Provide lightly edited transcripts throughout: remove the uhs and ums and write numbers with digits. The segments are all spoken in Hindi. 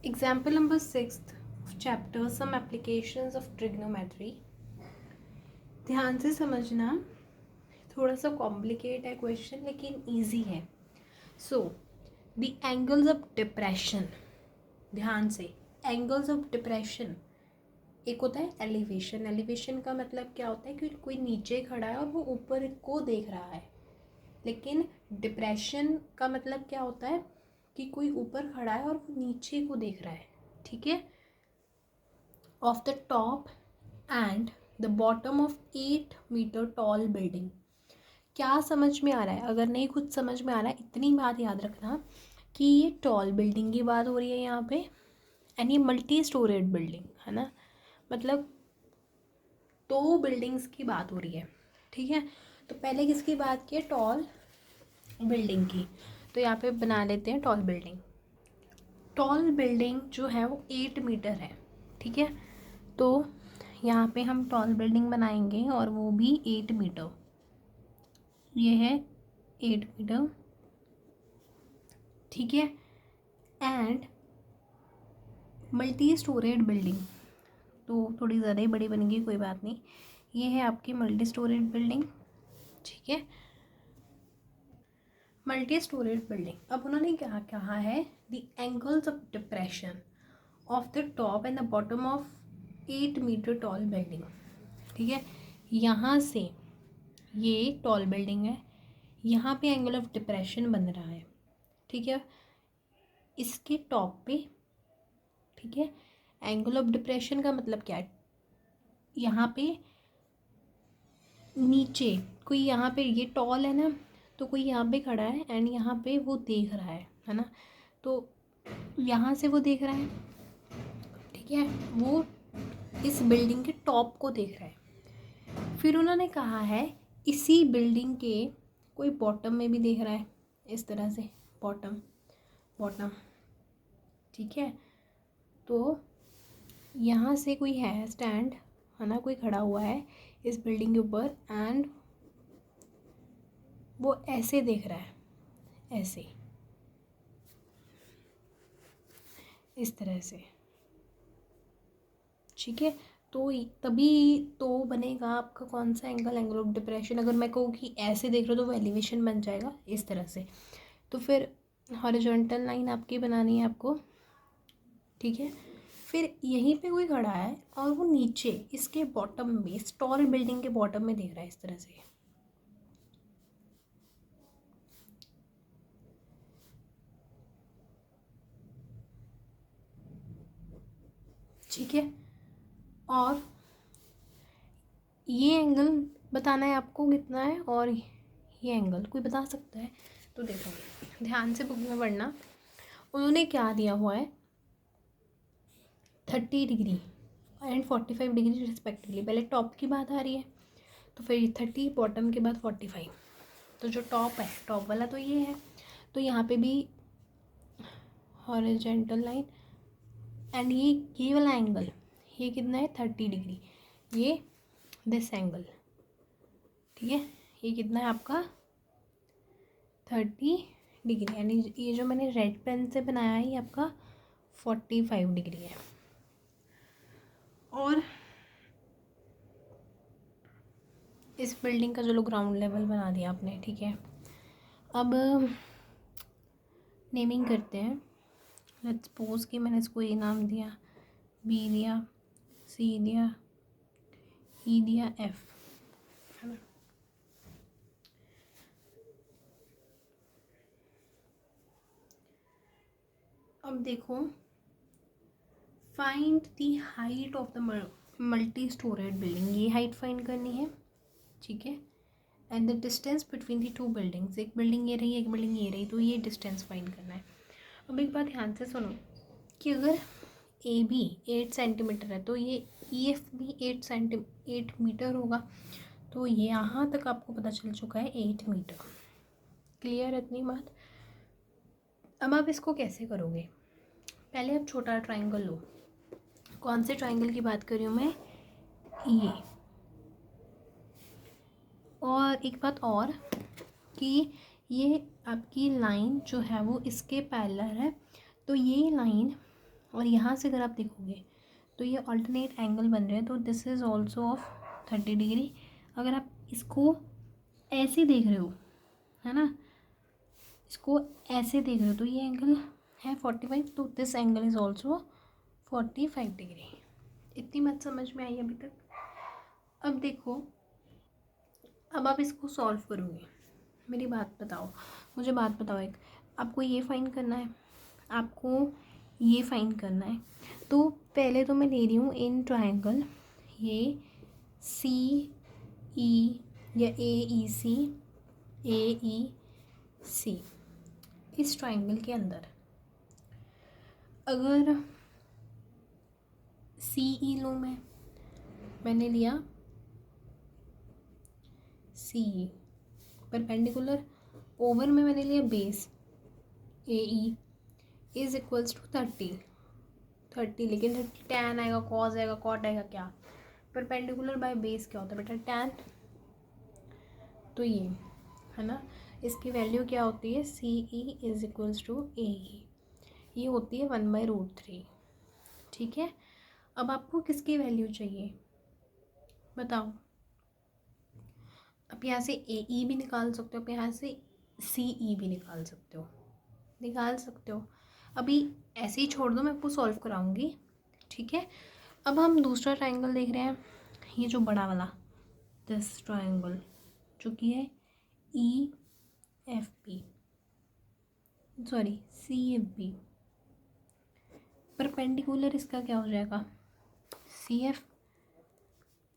Example number 6 of chapter some applications of trigonometry. ध्यान से समझना, थोड़ा सा कॉम्प्लिकेट है क्वेश्चन लेकिन इजी है. So the angles of depression, ध्यान से, एंगल्स ऑफ डिप्रेशन. एक होता है एलिवेशन. एलिवेशन का मतलब क्या होता है कि कोई नीचे खड़ा है और वो ऊपर को देख रहा है. लेकिन डिप्रेशन का मतलब क्या होता है कि कोई ऊपर खड़ा है और वो नीचे को देख रहा है. ठीक है. Of the top and the bottom of 8 metre tall building. क्या समझ में आ रहा है? अगर नहीं कुछ समझ में आ रहा है, इतनी बात याद रखना कि ये टॉल बिल्डिंग की बात हो रही है यहाँ पे, एंड ये मल्टी स्टोरेड बिल्डिंग है ना, मतलब 2 बिल्डिंग्स की बात हो रही है. ठीक है. तो पहले किसकी बात की है? टॉल बिल्डिंग की. तो यहाँ पे बना लेते हैं टॉल बिल्डिंग. टॉल बिल्डिंग जो है वो 8 मीटर है. ठीक है. तो यहाँ पे हम टॉल बिल्डिंग बनाएंगे और वो भी 8 मीटर. ये है 8 मीटर. ठीक है. एंड मल्टी स्टोरेड बिल्डिंग, तो थोड़ी ज़्यादा ही बड़ी बनेगी, कोई बात नहीं. ये है आपकी मल्टी स्टोरेड बिल्डिंग. ठीक है. Multi storeyed building. अब उन्होंने क्या कहा है? The angles of depression of the top and the bottom of 8 metre tall building. ठीक है. यहाँ से ये टॉल बिल्डिंग है, यहाँ पे एंगल ऑफ डिप्रेशन बन रहा है. ठीक है. इसके टॉप पे. ठीक है. एंगल ऑफ डिप्रेशन का मतलब क्या है? यहाँ पे नीचे कोई, यहाँ पे ये टॉल है ना, तो कोई यहाँ पे खड़ा है एंड यहाँ पे वो देख रहा है ना. तो यहाँ से वो देख रहा है. ठीक है. वो इस बिल्डिंग के टॉप को देख रहा है. फिर उन्होंने कहा है इसी बिल्डिंग के कोई बॉटम में भी देख रहा है, इस तरह से बॉटम बॉटम. ठीक है. तो यहाँ से कोई है स्टैंड है ना, कोई खड़ा हुआ है इस बिल्डिंग के ऊपर एंड वो ऐसे देख रहा है, ऐसे, इस तरह से. ठीक है. तो तभी तो बनेगा आपका कौन सा एंगल? Angle of depression. अगर मैं कहूँ कि ऐसे देख रहे हो तो वो एलिवेशन बन जाएगा इस तरह से. तो फिर हॉरिजॉन्टल लाइन आपकी बनानी है आपको. ठीक है. फिर यहीं पे कोई खड़ा है और वो नीचे इसके बॉटम में, इस टॉल बिल्डिंग के बॉटम में देख रहा है इस तरह से. ठीक है. और ये एंगल बताना है आपको कितना है, और ये एंगल कोई बता सकता है? तो देखो ध्यान से बुक में पढ़ना. उन्होंने क्या दिया हुआ है? 30 डिग्री एंड 45 डिग्री रिस्पेक्टिवली. पहले टॉप की बात आ रही है, तो फिर 30, बॉटम के बाद 45. तो जो टॉप है, टॉप वाला तो ये है, तो यहाँ पे भी हॉरिजॉन्टल लाइन एंड ये वाला एंगल, ये कितना है? 30 डिग्री. ये दिस एंगल. ठीक है. ये कितना है आपका? 30 डिग्री. यानी ये जो मैंने रेड पेन से बनाया है ये आपका 45 डिग्री है. और इस बिल्डिंग का चलो ग्राउंड लेवल बना दिया आपने. ठीक है. अब नेमिंग करते हैं. लेट्स सपोज कि मैंने इसको ए नाम दिया, बी दिया, सी दिया, ई दिया, एफ. है ना. अब देखो, find the height of the multi storeyed building. ये हाइट फाइंड करनी है. ठीक है. And the distance between the 2 buildings. एक बिल्डिंग ये रही, एक बिल्डिंग ये रही, तो ये डिस्टेंस फाइंड करना है. अब एक बात ध्यान से सुनो कि अगर ए भी 8 सेंटीमीटर है तो ये ई एफ भी 8 मीटर होगा. तो यहाँ तक आपको पता चल चुका है 8 मीटर. क्लियर है इतनी बात? अब आप इसको कैसे करोगे? पहले आप छोटा ट्राइंगल लो. कौन से ट्राइंगल की बात कर रही हूँ मैं? ये. और एक बात और कि ये आपकी लाइन जो है वो इसके पैरेलल है, तो ये लाइन और यहाँ से अगर आप देखोगे तो ये अल्टरनेट एंगल बन रहे हैं, तो this is also of 30 degree. अगर आप इसको ऐसे देख रहे हो, है ना, इसको ऐसे देख रहे हो, तो ये एंगल है 45, तो this angle is also 45 degree. इतनी बात समझ में आई अभी तक? अब देखो, अब आप इसको सॉल्व करोगे। मेरी बात बताओ, मुझे बात बताओ एक, आपको ये फाइंड करना है, आपको ये फाइंड करना है। तो पहले तो मैं ले रही हूँ इन ट्रायंगल, ये सी ई या AEC, AEC, इस ट्रायंगल के अंदर अगर CE लूँ मैंने लिया CE, परपेंडिकुलर ओवर में मैंने लिया base AE is equals to 30, लेकिन 30 टैन आएगा, कॉस आएगा, कॉट आएगा, क्या परपेंडिकुलर बाय बेस क्या होता है बेटा? टैन। तो ये है ना, इसकी वैल्यू क्या होती है? CE is equals to AE, ये होती है 1/√3। ठीक है, अब आपको किसकी वैल्यू चाहिए बताओ? आप यहाँ से AE भी निकाल सकते हो, आप यहाँ से CE भी निकाल सकते हो। अभी ऐसे ही छोड़ दो, मैं आपको सॉल्व कराऊंगी। ठीक है, अब हम दूसरा ट्रायंगल देख रहे हैं, ये जो बड़ा वाला दिस ट्रायंगल जो कि है CFB, परपेंडिकुलर इसका क्या हो जाएगा? CF,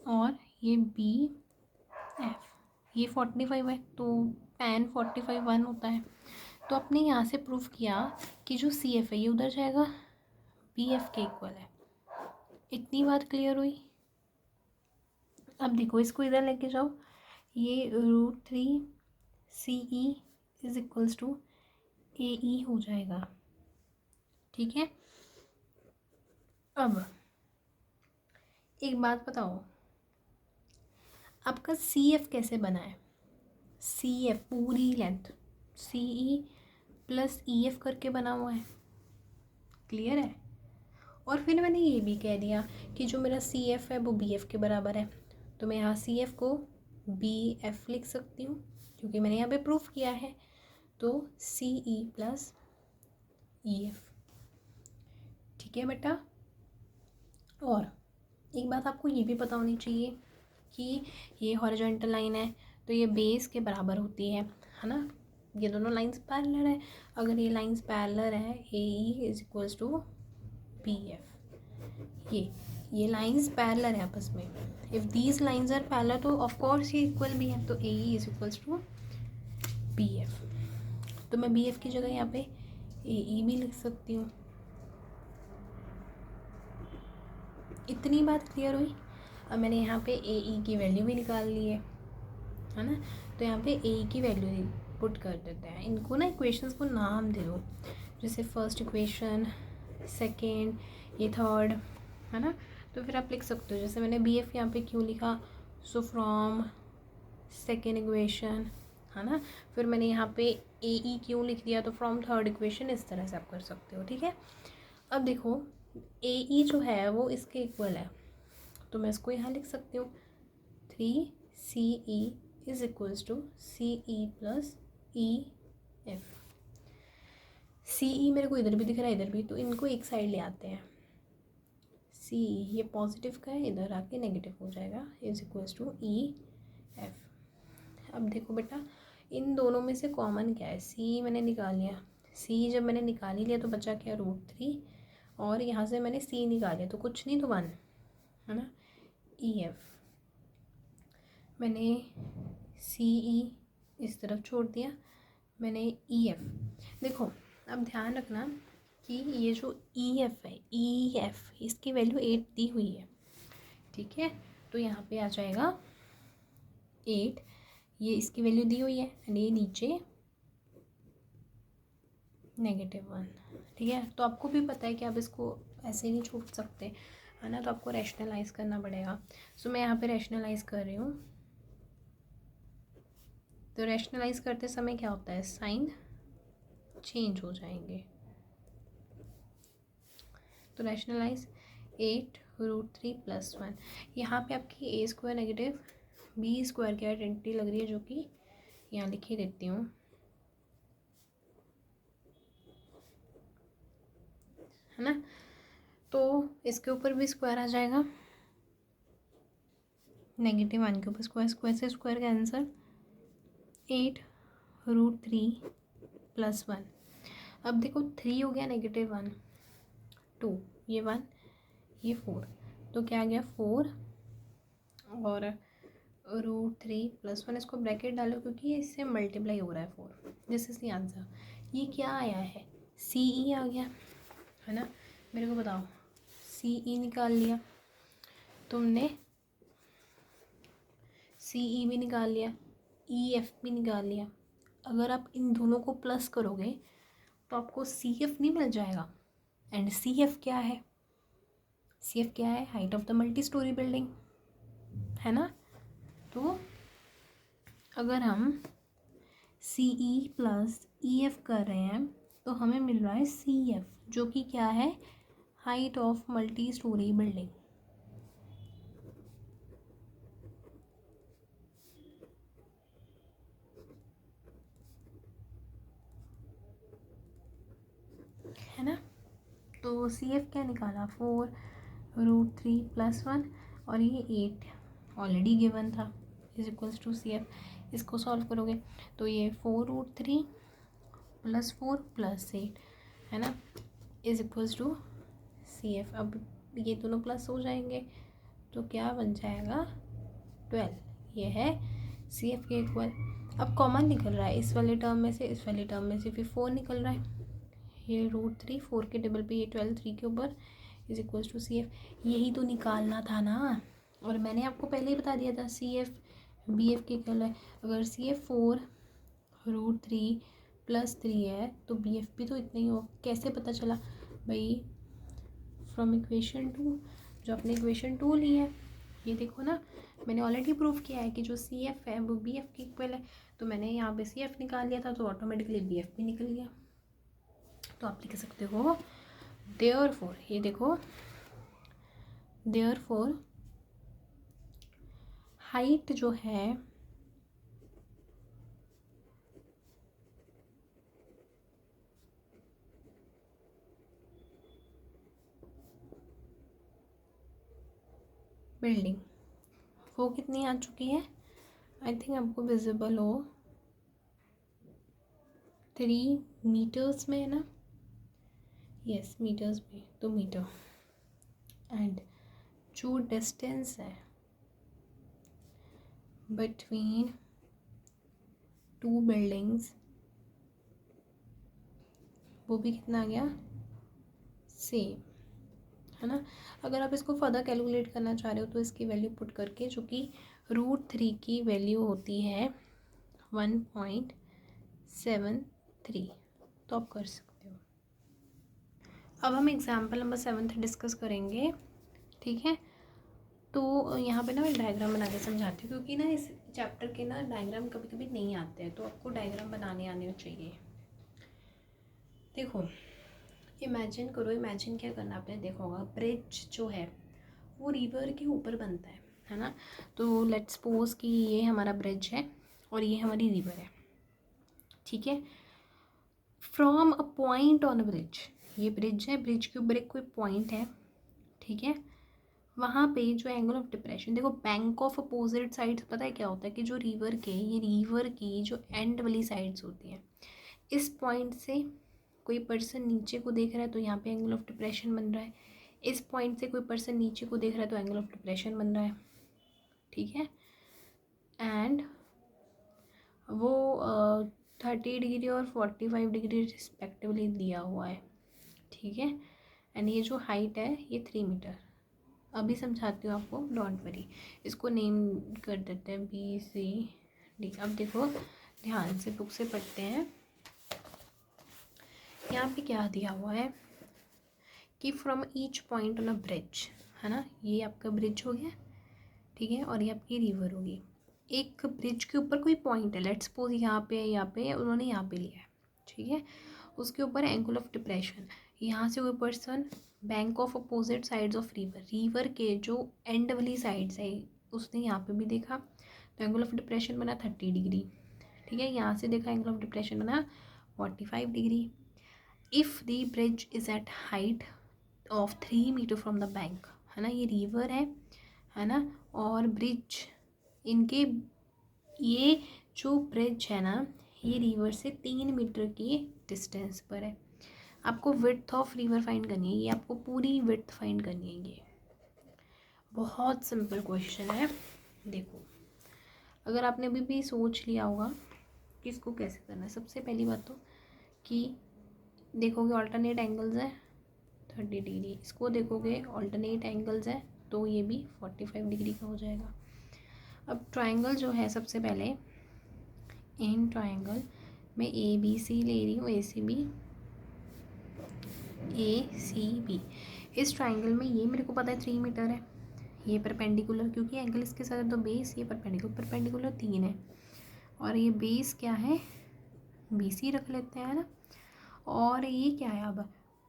और ये BF, ये 45 है, तो tan 45 1 होता है। तो आपने यहाँ से प्रूफ किया कि जो CF है ये उधर जाएगा, BF के इक्वल है। इतनी बात क्लियर हुई? अब देखो, इसको इधर लेके जाओ, ये √3 CE is equals to AE हो जाएगा। ठीक है, अब एक बात बताओ, आपका CF कैसे बना है? CF पूरी लेंथ CE प्लस EF करके बना हुआ है। क्लियर है? और फिर मैंने ये भी कह दिया कि जो मेरा CF है वो BF के बराबर है, तो मैं यहाँ CF को BF लिख सकती हूँ क्योंकि मैंने यहाँ पे प्रूफ किया है। तो CE प्लस EF। ठीक है बेटा, और एक बात आपको ये भी पता होनी चाहिए कि ये हॉरिजॉन्टल लाइन है तो ये बेस के बराबर होती है ना, ये दोनों लाइंस पैरेलल है। अगर ये लाइंस पैरेलल है, AE is equals to BF, ये लाइंस पैरेलल है आपस में। If these lines are parallel तो ऑफ कोर्स ये इक्वल भी है, तो AE is equals to BF। तो मैं BF की जगह यहाँ पे AE भी लिख सकती हूँ। इतनी बात क्लियर हुई? अब मैंने यहाँ पे AE की वैल्यू भी निकाल ली है ना, तो यहाँ पे AE की वैल्यू पुट कर देते हैं। इनको ना इक्वेशंस को नाम दे दो, जैसे फर्स्ट इक्वेशन, सेकेंड, ये थर्ड, है ना। तो फिर आप लिख सकते हो, जैसे मैंने BF यहाँ पे क्यों लिखा, सो फ्रॉम सेकेंड इक्वेशन, है ना। फिर मैंने यहाँ पे AE क्यों लिख दिया, तो फ्रॉम थर्ड इक्वेशन, इस तरह से आप कर सकते हो। ठीक है, अब देखो AE जो है वो इसके इक्वल है, तो मैं इसको यहाँ लिख सकती हूँ 3CE is equals to CE plus EF। CE मेरे को इधर भी दिख रहा है, इधर भी, तो इनको एक साइड ले आते हैं। CE ये पॉजिटिव का है, इधर आके नेगेटिव हो जाएगा, इज इक्वल्स टू EF। अब देखो बेटा, इन दोनों में से कॉमन क्या है? CE मैंने निकाल लिया, CE जब मैंने निकाल ही लिया तो बचा क्या? √3, और यहाँ से मैंने C निकाल लिया तो कुछ नहीं, तो 1, है ना। EF मैंने CE इस तरफ छोड़ दिया, मैंने EF। देखो अब ध्यान रखना कि ये जो EF है, EF इसकी वैल्यू 8 दी हुई है। ठीक है, तो यहाँ पे आ जाएगा 8, ये इसकी वैल्यू दी हुई है, एंड ये नीचे -1। ठीक है, तो आपको भी पता है कि आप इसको ऐसे नहीं छोड़ सकते, है ना, तो आपको रैशनलाइज करना पड़ेगा। सो मैं यहाँ पे रैशनलाइज कर रही हूँ। तो रैशनलाइज करते समय क्या होता है, साइन चेंज हो जाएंगे। तो रैशनलाइज 8√3+1। यहाँ पे आपकी ए स्क्वायर नेगेटिव बी स्क्वायर की आइडेंटिटी लग रही है, जो कि यहाँ लिख ही देती हूँ, है ना। तो इसके ऊपर भी स्क्वायर आ जाएगा, -1 के ऊपर स्क्वायर, स्क्वायर से स्क्वायर का आंसर 8√3+1। अब देखो 3 हो गया -1, 2 ये 1 ये 4, तो क्या आ गया 4 और √3+1। इसको ब्रैकेट डालो क्योंकि ये इससे मल्टीप्लाई हो रहा है 4। This is the answer. ये क्या आया है, CE आ गया, है ना। मेरे को बताओ, CE निकाल लिया तुमने, CE भी निकाल लिया, EF भी निकाल लिया। अगर आप इन दोनों को प्लस करोगे तो आपको CF नहीं मिल जाएगा। एंड CF क्या है, CF क्या है, height of the multi storey building, है ना। तो अगर हम CE + EF कर रहे हैं तो हमें मिल रहा है CF, जो कि क्या है, height of multi storey building. है ना। तो CF क्या निकाला, 4√3+1 और ये 8 ऑलरेडी गिवन था, = CF। इसको सॉल्व करोगे तो ये 4√3 + 4 + 8, है ना, = CF। अब ये दोनों प्लस हो जाएंगे तो क्या बन जाएगा, 12। ये है CF के इक्वल। अब कॉमन निकल रहा है इस वाले टर्म में से, इस वाले टर्म में से फिर 4 निकल रहा है, ये √3 4 के टेबल पे, ये 12 3 के ऊपर, = CF। यही तो निकालना था ना, और मैंने आपको पहले ही बता दिया था CF BF के इक्वल है। अगर CF 4√3+3 है तो BF भी तो इतना ही हो। कैसे पता चला भाई, फ्रॉम इक्वेशन 2, जो अपने इक्वेशन 2 ली है। ये देखो ना, मैंने ऑलरेडी प्रूव किया है कि जो CF है वो BF के इक्वल है, तो मैंने यहाँ पे CF निकाल लिया था तो ऑटोमेटिकली BF भी निकल गया। तो आप लिख सकते हो देयरफॉर, ये देखो, देयरफॉर हाइट जो है बिल्डिंग, वो कितनी आ चुकी है, आई थिंक आपको विजिबल हो, 3 मीटर्स में, है ना। यस, मीटर्स में, तो मीटर। एंड जो डिस्टेंस है बिटवीन 2 बिल्डिंग्स, वो भी कितना आ गया, सेम, है ना। अगर आप इसको फर्दर कैलकुलेट करना चाह रहे हो तो इसकी वैल्यू पुट करके, जो कि √3 की वैल्यू होती है 1.73, तो आप कर सकते हो। अब हम एग्जाम्पल नंबर 7 डिस्कस करेंगे, ठीक है। तो यहाँ पे ना मैं डायग्राम बना के समझाती हूँ, क्योंकि ना इस चैप्टर के ना डायग्राम कभी कभी नहीं आते हैं, तो आपको डायग्राम बनाने आने चाहिए। देखो, इमेजिन करो, इमेजिन क्या करना, आपने देखा होगा ब्रिज जो है वो रिवर के ऊपर बनता है ना। तो लेट्स सपोज कि ये हमारा ब्रिज है और ये हमारी रिवर है, ठीक है। From a point on a bridge, ये ब्रिज है, ब्रिज के ऊपर एक कोई पॉइंट है, ठीक है। वहाँ पे जो एंगल ऑफ डिप्रेशन, देखो बैंक ऑफ अपोजिट साइड्स, पता है क्या होता है कि जो रिवर के, ये रिवर की जो एंड वाली साइड्स होती हैं, इस पॉइंट से कोई पर्सन नीचे को देख रहा है तो यहाँ पे एंगल ऑफ डिप्रेशन बन रहा है, इस पॉइंट से कोई पर्सन नीचे को देख रहा है तो एंगल ऑफ डिप्रेशन बन रहा है, ठीक है। एंड वो 30 डिग्री और 45 डिग्री रिस्पेक्टिवली दिया हुआ है, ठीक है। एंड ये जो हाइट है ये 3 मीटर। अभी समझाती हूँ आपको, डोंट वरी। इसको नेम कर देते हैं BCD। अब देखो ध्यान से, बुक से पढ़ते हैं। यहाँ पे क्या दिया हुआ है कि from each point on a bridge, है ना, ये आपका ब्रिज हो गया, ठीक है, और ये आपकी रिवर होगी। एक ब्रिज के ऊपर कोई पॉइंट है, लेट्स सपोज यहाँ पे है, यहाँ पे है, उन्होंने यहाँ पे लिया है, ठीक है। उसके ऊपर एंगल ऑफ डिप्रेशन, यहाँ से कोई person bank of opposite sides of river, river के जो एंड वाली साइड्स है उसने यहाँ पे भी देखा, तो एंगल ऑफ डिप्रेशन बना 30 डिग्री। ठीक है, यहाँ से देखा एंगल ऑफ डिप्रेशन बना 45 degree. If the bridge is at height of 3 metre from the bank, है ना, ये रिवर है ना, और ब्रिज इनके, ये जो ब्रिज है ना ये रिवर से 3 मीटर की डिस्टेंस पर है। आपको विड्थ ऑफ रिवर फाइंड करनी है, ये आपको पूरी विड्थ फाइंड करनी है। ये बहुत सिंपल क्वेश्चन है। देखो, अगर आपने अभी भी सोच लिया होगा कि इसको कैसे करना है, सबसे पहली बात तो कि देखोगे ऑल्टरनेट एंगल्स है 30 डिग्री, इसको देखोगे ऑल्टरनेट एंगल्स है तो ये भी 45 डिग्री का हो जाएगा। अब ट्राइंगल जो है, सबसे पहले इन ट्राइंगल में ए बी सी ले रही हूँ, ए सी बी। इस ट्राइंगल में ये मेरे को पता है 3 मीटर है, ये परपेंडिकुलर, क्योंकि एंगल इसके साथ है तो बेस ये परपेंडिकुलर 3 है, और ये बेस क्या है बी सी रख लेते हैं, है ना। और ये क्या है, अब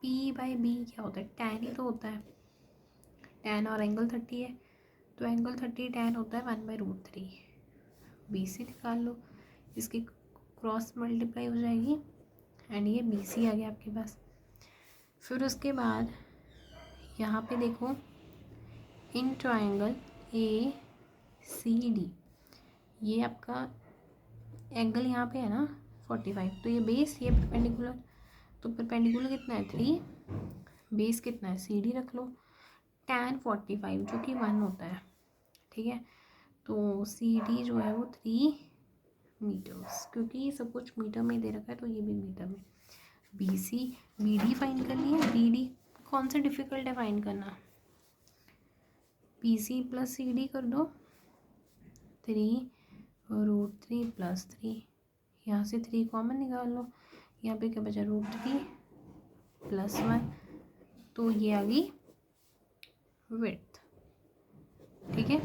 पी बाई बी क्या होता है, टैन ही तो होता है, टैन, और एंगल 30 है तो एंगल 30 टैन होता है 1/√3। बी सी निकाल लो, इसकी क्रॉस मल्टीप्लाई हो जाएगी एंड ये बी सी आ गया आपके पास। फिर उसके बाद यहाँ पे देखो in triangle A C D, ये आपका एंगल यहाँ पे है ना 45, तो ये बेस ये परपेंडिकुलर, तो परपेंडिकुलर कितना है 3, बेस कितना है सी डी रख लो, tan 45 जो कि 1 होता है। ठीक है, तो सी डी जो है वो 3 मीटर्स, क्योंकि सब कुछ मीटर में दे रखा है तो ये भी मीटर में। B C B D find करनी है, बी डी कौन सा डिफ़िकल्ट है फाइंड करना, B C plus C D कर दो 3√3 + 3, यहाँ से 3 कॉमन निकाल लो, यहाँ पे क्या बचा √3 + 1, तो ये आ गई विड्थ। ठीक है,